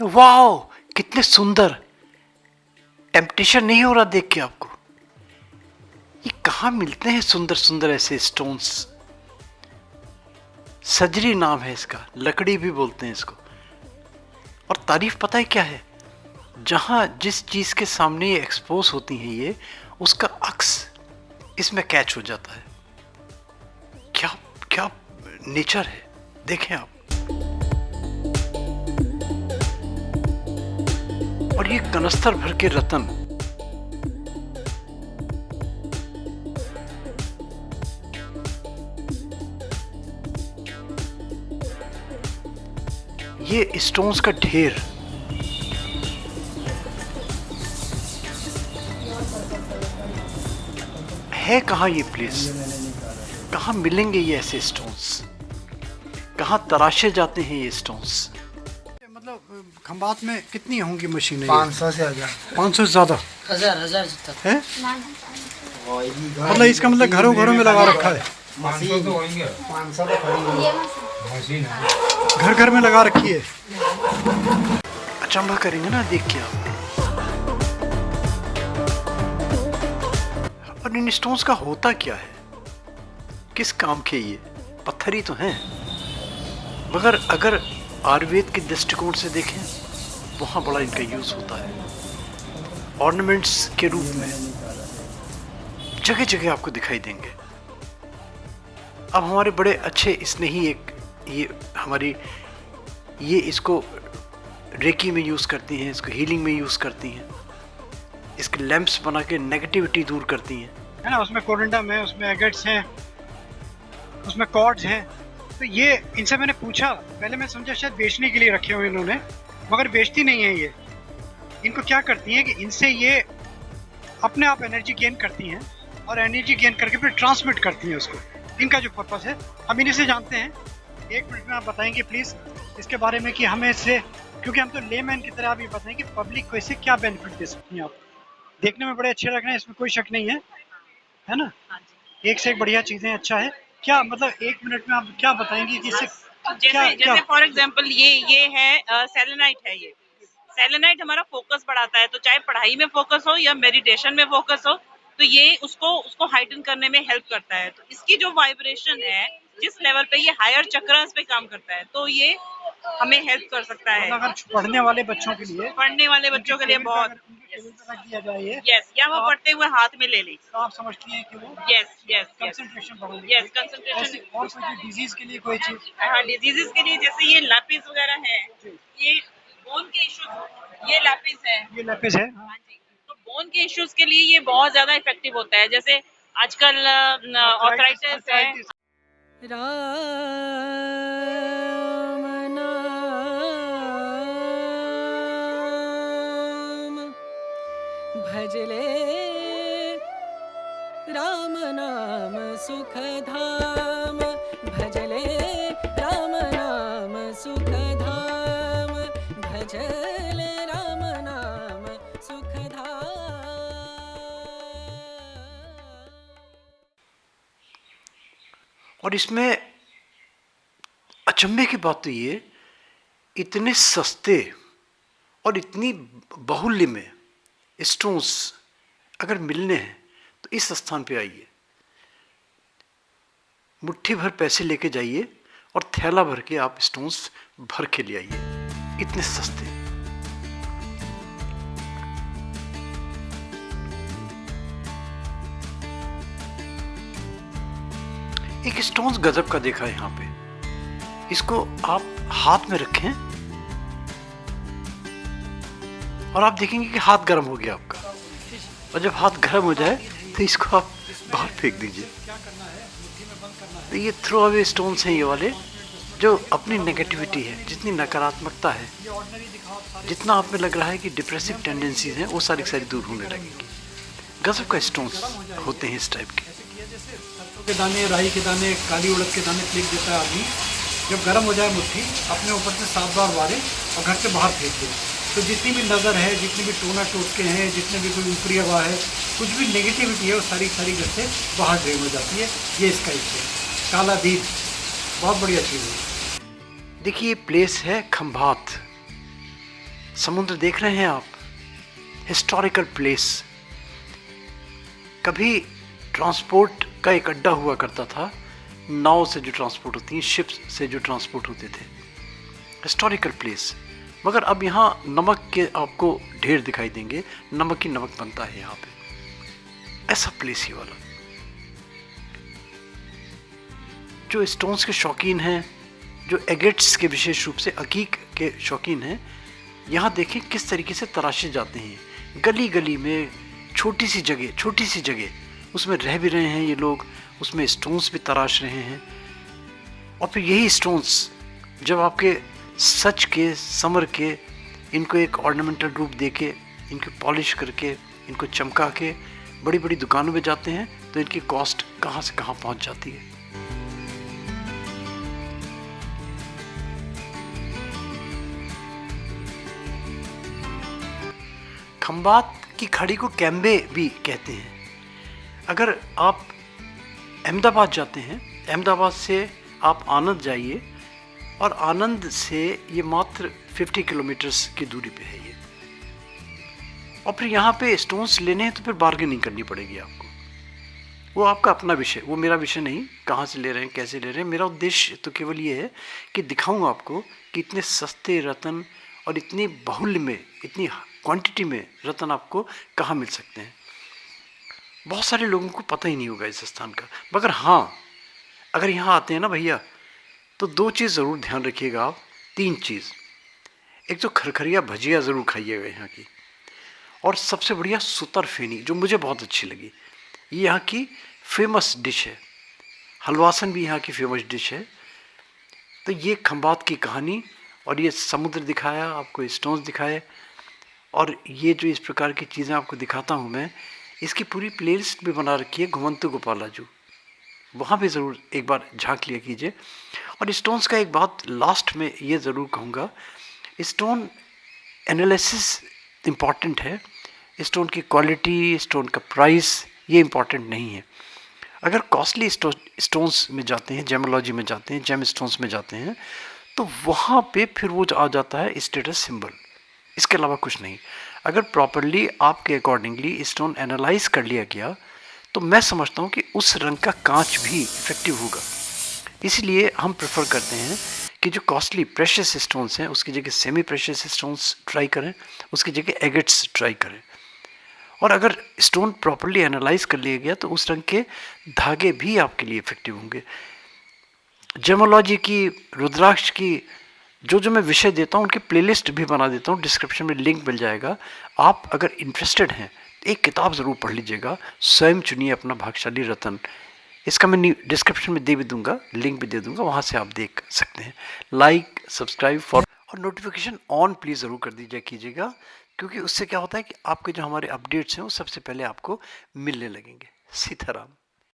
Wow, कितने सुंदर। Temptation नहीं हो रहा देख के आपको? ये कहाँ मिलते हैं सुंदर सुंदर ऐसे स्टोन्स? सजरी नाम है इसका, लकड़ी भी बोलते हैं इसको। और तारीफ पता है क्या है? जहां जिस चीज के सामने ये एक्सपोज होती हैं ये, उसका अक्स इसमें कैच हो जाता है। क्या क्या नेचर है, देखें आप। और ये कनस्तर भर के रतन, ये स्टोन्स का ढेर। है कहाँ ये प्लेस? कहाँ मिलेंगे ये ऐसे स्टोन्स? कहाँ तराशे जाते हैं ये स्टोन्स? मतलब खंबात में कितनी होंगी मशीनें? 500 से 1000। 500 से ज्यादा हजार तक है। मतलब इसका मतलब घरों घरों में लगा रखा है। 500 तो होंगे। 500 तो खड़ी मशीन है, घर घर में लगा रखी है। अचंभा करेंगे ना देख के आप। और इन स्टोन्स का होता क्या है? किस काम के ये? पत्थर ही तो हैं, मगर अगर आयुर्वेद के दृष्टिकोण से देखें वहाँ बड़ा इनका यूज होता है ऑर्नामेंट्स के रूप में। जगह जगह आपको दिखाई देंगे। अब हमारे बड़े अच्छे स्नेही एक ये इसको रेकी में यूज करती हैं, इसको हीलिंग में यूज करती हैं, इसके लैंप्स बना के नेगेटिविटी दूर करती हैं, है ना। उसमें कोरिंडम है, उसमें एगेट्स हैं, उसमें कॉर्ड्स हैं। तो ये इनसे मैंने पूछा, पहले मैं समझा शायद बेचने के लिए रखे हुए इन्होंने, मगर बेचती नहीं है ये। इनको क्या करती हैं कि इनसे ये अपने आप एनर्जी गेन करती हैं और एनर्जी गेन करके फिर ट्रांसमिट करती हैं उसको। इनका जो पर्पस है हम इन्हीं से जानते हैं। 1 मिनट में आप बताएंगे प्लीज़ इसके बारे में कि हमें इससे, क्योंकि हम तो लेमैन की तरह आप ये बताएं कि पब्लिक को इससे क्या बेनिफिट दे सकती हैं आप। देखने में बड़े अच्छे लग रहे हैं, इसमें कोई शक नहीं है ना। एक से एक बढ़िया चीज़ें, अच्छा है। क्या मतलब 1 मिनट में आप क्या बताएंगे कि इससे जैसे फॉर एग्जांपल ये है सेलेनाइट है। ये सेलेनाइट हमारा फोकस बढ़ाता है, तो चाहे पढ़ाई में फोकस हो या मेडिटेशन में फोकस हो, तो ये उसको हाइटन करने में हेल्प करता है। तो इसकी जो वाइब्रेशन है, जिस लेवल पे ये हायर चक्रास पे काम करता है, तो ये हमें हेल्प कर सकता है। अगर पढ़ने वाले बच्चों के लिए बहुत दिया जाए यस, या वो पढ़ते हुए हाथ में ले ली, तो आप समझती हैं कि वो यस कंसंट्रेशन कंसंट्रेशन। और कोई डिजीज के लिए कोई चीज? हाँ, डिजीजेस के लिए जैसे ये लैपिस वगैरह है, ये बोन के इश्यूज, ये लैपिस है, ये लैपिस है। हाँ जी। तो बोन के इश्यूज के लिए ये बहुत ज्यादा इफेक्टिव होता है। जैसे आजकल ऑर्थराइटिस है। राम नाम भजले, राम नाम सुख धाम भजले, राम नाम सुख धाम भजले, राम नाम सुख धाम। और इसमें अचंभे की बात तो ये, इतने सस्ते और इतनी बाहुल्य में स्टोन्स अगर मिलने हैं तो इस स्थान पे आइए, मुट्ठी भर पैसे लेके जाइए और थैला भर के आप स्टोन्स भर के ले आइए, इतने सस्ते। एक स्टोन्स गजब का देखा है यहाँ पे, इसको आप हाथ में रखें और आप देखेंगे कि हाथ गर्म हो गया आपका। और जब हाथ गर्म हो जाए तो इसको आप बाहर फेंक दीजिए। तो ये थ्रो अवे स्टोन्स हैं ये वाले, जो अपनी नेगेटिविटी है, जितनी नकारात्मकता है, जितना आप में लग रहा है कि डिप्रेसिव टेंडेंसीज हैं, वो सारी दूर होने लगेंगी। गजब का स्टोन्स होते हैं इस टाइप के। सरसों के दाने, राई के दाने, काली उड़द के दाने फेंक देता है आदमी। जब गर्म हो जाए मुट्ठी, अपने ऊपर से 7 बार वारे और घर से बाहर फेंक दे। तो जितनी भी नज़र है, जितनी भी टोना टोटके हैं, जितने भी कोई ऊपरी हवा है, कुछ भी नेगेटिविटी है, वो सारी घर से बाहर ड्रेन हो जाती है। ये इसका एक है काला दीप, बहुत बढ़िया चीज़ है। देखिए प्लेस है खंभात, समुद्र देख रहे हैं आप, हिस्टोरिकल प्लेस। कभी ट्रांसपोर्ट का एक अड्डा हुआ करता था, नाव से जो ट्रांसपोर्ट होती है, शिप्स से जो ट्रांसपोर्ट होते थे, हिस्टोरिकल प्लेस। मगर अब यहाँ नमक के आपको ढेर दिखाई देंगे, नमक ही नमक बनता है यहाँ पे, ऐसा प्लेस ही वाला। जो स्टोन्स के शौकीन हैं, जो एगेट्स के विशेष रूप से अकीक के शौकीन हैं, यहाँ देखें किस तरीके से तराशे जाते हैं। गली गली में छोटी सी जगह उसमें रह भी रहे हैं ये लोग, उसमें स्टोन्स भी तराश रहे हैं। और फिर यही स्टोन्स जब आपके सच के, समर के, इनको एक ऑर्नामेंटल रूप देके, इनको पॉलिश करके, इनको चमका के बड़ी बड़ी दुकानों में जाते हैं, तो इनकी कॉस्ट कहाँ से कहाँ पहुँच जाती है। खंबात की खाड़ी को कैम्बे भी कहते हैं। अगर आप अहमदाबाद जाते हैं, अहमदाबाद से आप आनंद जाइए, और आनंद से ये मात्र 50 किलोमीटर्स की दूरी पे है ये। और फिर यहाँ पे स्टोन्स लेने हैं तो फिर बार्गेनिंग करनी पड़ेगी आपको। वो आपका अपना विषय, वो मेरा विषय नहीं, कहाँ से ले रहे हैं, कैसे ले रहे हैं। मेरा उद्देश्य तो केवल ये है कि दिखाऊँ आपको कि इतने सस्ते रत्न और इतनी बाहुल्य में, इतनी क्वांटिटी में रत्न आपको कहाँ मिल सकते हैं। बहुत सारे लोगों को पता ही नहीं होगा इस स्थान का। मगर हाँ, अगर यहाँ आते हैं ना भैया, तो 2 चीज़ ज़रूर ध्यान रखिएगा आप, 3 चीज़। एक तो खरखरिया भजिया ज़रूर खाइएगा यहाँ की, और सबसे बढ़िया सुतर फेनी, जो मुझे बहुत अच्छी लगी। ये यहाँ की फेमस डिश है। हलवासन भी यहाँ की फेमस डिश है। तो ये खंबात की कहानी, और ये समुद्र दिखाया आपको, स्टोन्स दिखाए, और ये जो इस प्रकार की चीज़ें आपको दिखाता हूँ मैं, इसकी पूरी प्लेलिस्ट भी बना रखी है घुमंतु गोपालाजू, वहाँ भी ज़रूर एक बार झांक लिया कीजिए। और स्टोन्स का एक बात लास्ट में ये ज़रूर कहूँगा, स्टोन एनालिसिस इम्पॉर्टेंट है। स्टोन की क्वालिटी, स्टोन का प्राइस, ये इम्पॉर्टेंट नहीं है। अगर कॉस्टली स्टोन्स में जाते हैं, जेमोलॉजी में जाते हैं, जेम स्टोन्स में जाते हैं, तो वहाँ पे फिर वो आ जाता है स्टेटस सिंबल, इसके अलावा कुछ नहीं। अगर प्रॉपरली आपके अकॉर्डिंगली स्टोन एनालाइज कर लिया गया, तो मैं समझता हूँ कि उस रंग का कांच भी इफेक्टिव होगा। इसलिए हम प्रेफर करते हैं कि जो कॉस्टली प्रेशियस स्टोन्स हैं, उसकी जगह सेमी प्रेशियस स्टोन्स ट्राई करें, उसकी जगह एगेट्स ट्राई करें। और अगर स्टोन प्रॉपरली एनालाइज कर लिया गया, तो उस रंग के धागे भी आपके लिए इफेक्टिव होंगे। जेमोलॉजी की, रुद्राक्ष की, जो मैं विषय देता हूँ, उनकी प्लेलिस्ट भी बना देता हूँ, डिस्क्रिप्शन में लिंक मिल जाएगा। आप अगर इंटरेस्टेड हैं, एक किताब ज़रूर पढ़ लीजिएगा, स्वयं चुनिए अपना भाग्यशाली रत्न। इसका मैं डिस्क्रिप्शन में दे भी दूंगा, लिंक भी दे दूंगा, वहाँ से आप देख सकते हैं। लाइक, सब्सक्राइब और नोटिफिकेशन ऑन प्लीज़ ज़रूर कर दीजिए कीजिएगा, क्योंकि उससे क्या होता है कि आपके जो हमारे अपडेट्स हैं वो सबसे पहले आपको मिलने लगेंगे। सीताराम।